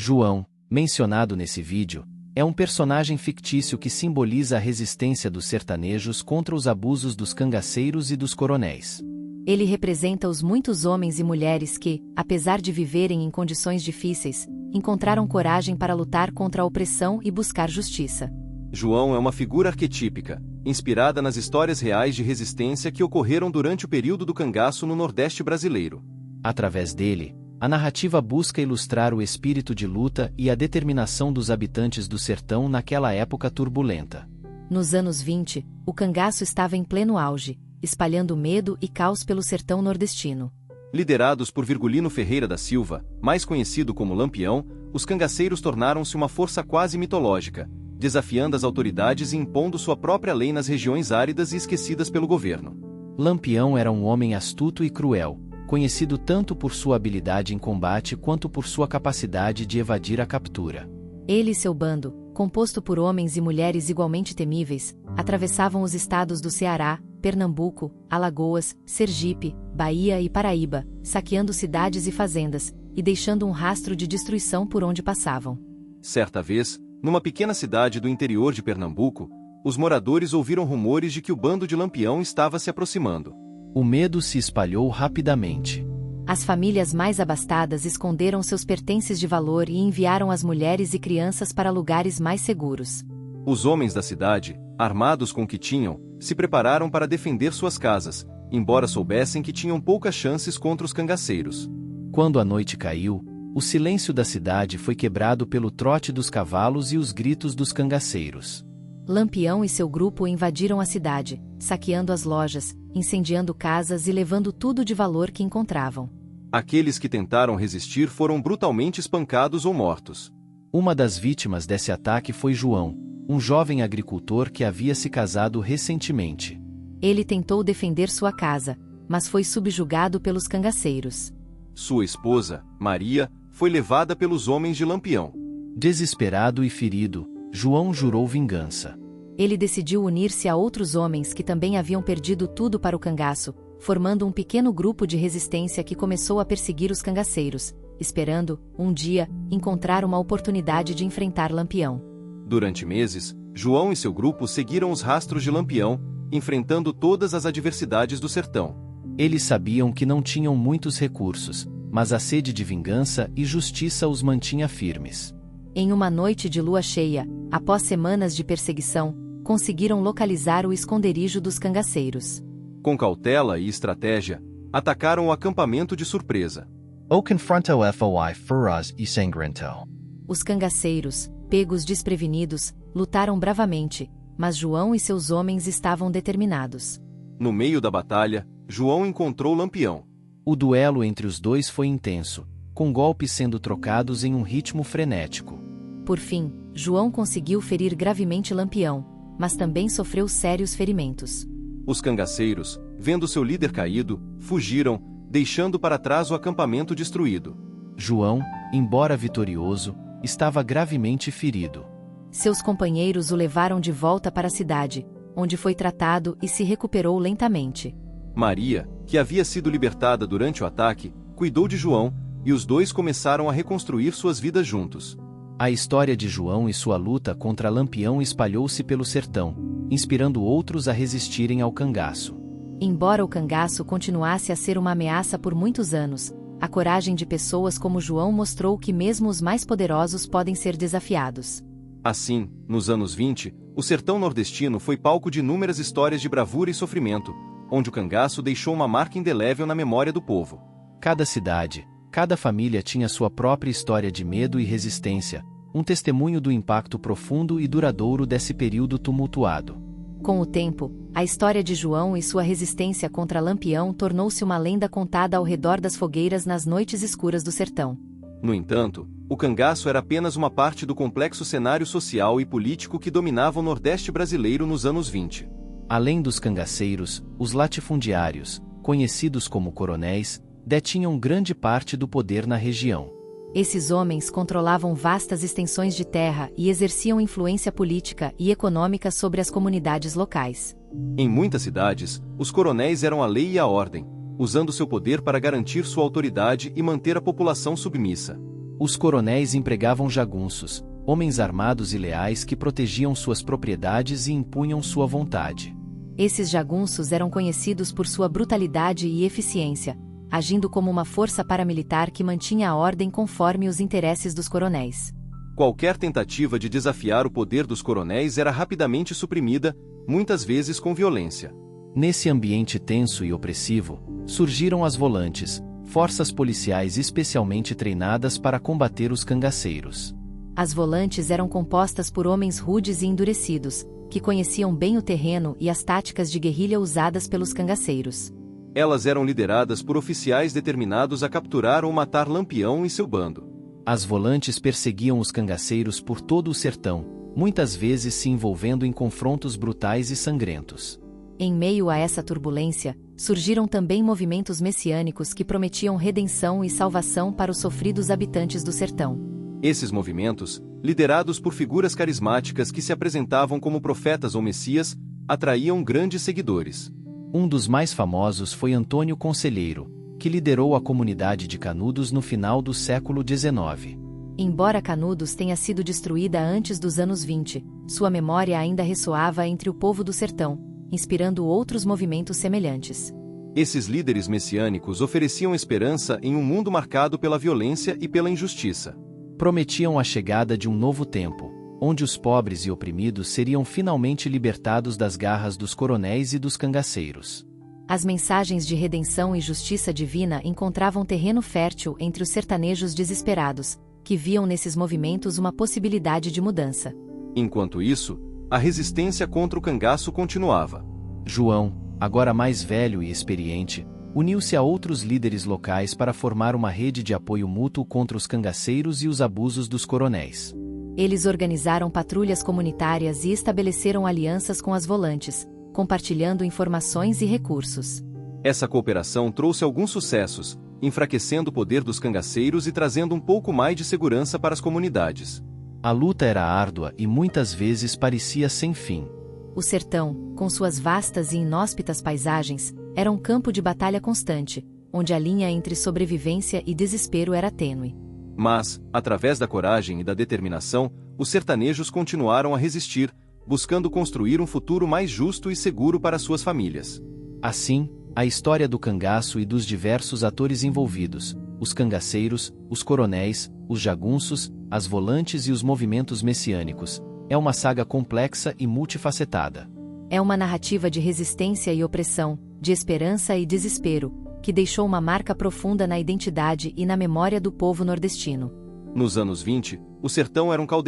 João, mencionado nesse vídeo, é um personagem fictício que simboliza a resistência dos sertanejos contra os abusos dos cangaceiros e dos coronéis. Ele representa os muitos homens e mulheres que, apesar de viverem em condições difíceis, encontraram coragem para lutar contra a opressão e buscar justiça. João é uma figura arquetípica, inspirada nas histórias reais de resistência que ocorreram durante o período do cangaço no Nordeste brasileiro. Através dele, a narrativa busca ilustrar o espírito de luta e a determinação dos habitantes do sertão naquela época turbulenta. Nos anos 20, o cangaço estava em pleno auge, espalhando medo e caos pelo sertão nordestino. Liderados por Virgulino Ferreira da Silva, mais conhecido como Lampião, os cangaceiros tornaram-se uma força quase mitológica, desafiando as autoridades e impondo sua própria lei nas regiões áridas e esquecidas pelo governo. Lampião era um homem astuto e cruel, conhecido tanto por sua habilidade em combate quanto por sua capacidade de evadir a captura. Ele e seu bando, composto por homens e mulheres igualmente temíveis, atravessavam os estados do Ceará, Pernambuco, Alagoas, Sergipe, Bahia e Paraíba, saqueando cidades e fazendas, e deixando um rastro de destruição por onde passavam. Certa vez, numa pequena cidade do interior de Pernambuco, os moradores ouviram rumores de que o bando de Lampião estava se aproximando. O medo se espalhou rapidamente. As famílias mais abastadas esconderam seus pertences de valor e enviaram as mulheres e crianças para lugares mais seguros. Os homens da cidade, armados com o que tinham, se prepararam para defender suas casas, embora soubessem que tinham poucas chances contra os cangaceiros. Quando a noite caiu, o silêncio da cidade foi quebrado pelo trote dos cavalos e os gritos dos cangaceiros. Lampião e seu grupo invadiram a cidade, saqueando as lojas, incendiando casas e levando tudo de valor que encontravam. Aqueles que tentaram resistir foram brutalmente espancados ou mortos. Uma das vítimas desse ataque foi João, um jovem agricultor que havia se casado recentemente. Ele tentou defender sua casa, mas foi subjugado pelos cangaceiros. Sua esposa, Maria, foi levada pelos homens de Lampião. Desesperado e ferido, João jurou vingança. Ele decidiu unir-se a outros homens que também haviam perdido tudo para o cangaço, formando um pequeno grupo de resistência que começou a perseguir os cangaceiros, esperando, um dia, encontrar uma oportunidade de enfrentar Lampião. Durante meses, João e seu grupo seguiram os rastros de Lampião, enfrentando todas as adversidades do sertão. Eles sabiam que não tinham muitos recursos, mas a sede de vingança e justiça os mantinha firmes. Em uma noite de lua cheia, após semanas de perseguição, conseguiram localizar o esconderijo dos cangaceiros. Com cautela e estratégia, atacaram o acampamento de surpresa. O confronto foi feroz e sangrento. Os cangaceiros, pegos desprevenidos, lutaram bravamente, mas João e seus homens estavam determinados. No meio da batalha, João encontrou Lampião. O duelo entre os dois foi intenso, com golpes sendo trocados em um ritmo frenético. Por fim, João conseguiu ferir gravemente Lampião, mas também sofreu sérios ferimentos. Os cangaceiros, vendo seu líder caído, fugiram, deixando para trás o acampamento destruído. João, embora vitorioso, estava gravemente ferido. Seus companheiros o levaram de volta para a cidade, onde foi tratado e se recuperou lentamente. Maria, que havia sido libertada durante o ataque, cuidou de João, e os dois começaram a reconstruir suas vidas juntos. A história de João e sua luta contra Lampião espalhou-se pelo sertão, inspirando outros a resistirem ao cangaço. Embora o cangaço continuasse a ser uma ameaça por muitos anos, a coragem de pessoas como João mostrou que mesmo os mais poderosos podem ser desafiados. Assim, nos anos 20, o sertão nordestino foi palco de inúmeras histórias de bravura e sofrimento, onde o cangaço deixou uma marca indelével na memória do povo. Cada cidade, cada família tinha sua própria história de medo e resistência, um testemunho do impacto profundo e duradouro desse período tumultuado. Com o tempo, a história de João e sua resistência contra Lampião tornou-se uma lenda contada ao redor das fogueiras nas noites escuras do sertão. No entanto, o cangaço era apenas uma parte do complexo cenário social e político que dominava o Nordeste brasileiro nos anos 20. Além dos cangaceiros, os latifundiários, conhecidos como coronéis, detinham grande parte do poder na região. Esses homens controlavam vastas extensões de terra e exerciam influência política e econômica sobre as comunidades locais. Em muitas cidades, os coronéis eram a lei e a ordem, usando seu poder para garantir sua autoridade e manter a população submissa. Os coronéis empregavam jagunços, homens armados e leais que protegiam suas propriedades e impunham sua vontade. Esses jagunços eram conhecidos por sua brutalidade e eficiência, agindo como uma força paramilitar que mantinha a ordem conforme os interesses dos coronéis. Qualquer tentativa de desafiar o poder dos coronéis era rapidamente suprimida, muitas vezes com violência. Nesse ambiente tenso e opressivo, surgiram as volantes, forças policiais especialmente treinadas para combater os cangaceiros. As volantes eram compostas por homens rudes e endurecidos, que conheciam bem o terreno e as táticas de guerrilha usadas pelos cangaceiros. Elas eram lideradas por oficiais determinados a capturar ou matar Lampião e seu bando. As volantes perseguiam os cangaceiros por todo o sertão, muitas vezes se envolvendo em confrontos brutais e sangrentos. Em meio a essa turbulência, surgiram também movimentos messiânicos que prometiam redenção e salvação para os sofridos habitantes do sertão. Esses movimentos, liderados por figuras carismáticas que se apresentavam como profetas ou messias, atraíam grandes seguidores. Um dos mais famosos foi Antônio Conselheiro, que liderou a comunidade de Canudos no final do século XIX. Embora Canudos tenha sido destruída antes dos anos 20, sua memória ainda ressoava entre o povo do sertão, inspirando outros movimentos semelhantes. Esses líderes messiânicos ofereciam esperança em um mundo marcado pela violência e pela injustiça. Prometiam a chegada de um novo tempo, onde os pobres e oprimidos seriam finalmente libertados das garras dos coronéis e dos cangaceiros. As mensagens de redenção e justiça divina encontravam terreno fértil entre os sertanejos desesperados, que viam nesses movimentos uma possibilidade de mudança. Enquanto isso, a resistência contra o cangaço continuava. João, agora mais velho e experiente, uniu-se a outros líderes locais para formar uma rede de apoio mútuo contra os cangaceiros e os abusos dos coronéis. Eles organizaram patrulhas comunitárias e estabeleceram alianças com as volantes, compartilhando informações e recursos. Essa cooperação trouxe alguns sucessos, enfraquecendo o poder dos cangaceiros e trazendo um pouco mais de segurança para as comunidades. A luta era árdua e muitas vezes parecia sem fim. O sertão, com suas vastas e inóspitas paisagens, era um campo de batalha constante, onde a linha entre sobrevivência e desespero era tênue. Mas, através da coragem e da determinação, os sertanejos continuaram a resistir, buscando construir um futuro mais justo e seguro para suas famílias. Assim, a história do cangaço e dos diversos atores envolvidos, os cangaceiros, os coronéis, os jagunços, as volantes e os movimentos messiânicos, é uma saga complexa e multifacetada. É uma narrativa de resistência e opressão, de esperança e desespero, que deixou uma marca profunda na identidade e na memória do povo nordestino. Nos anos 20, o sertão era um caldeirão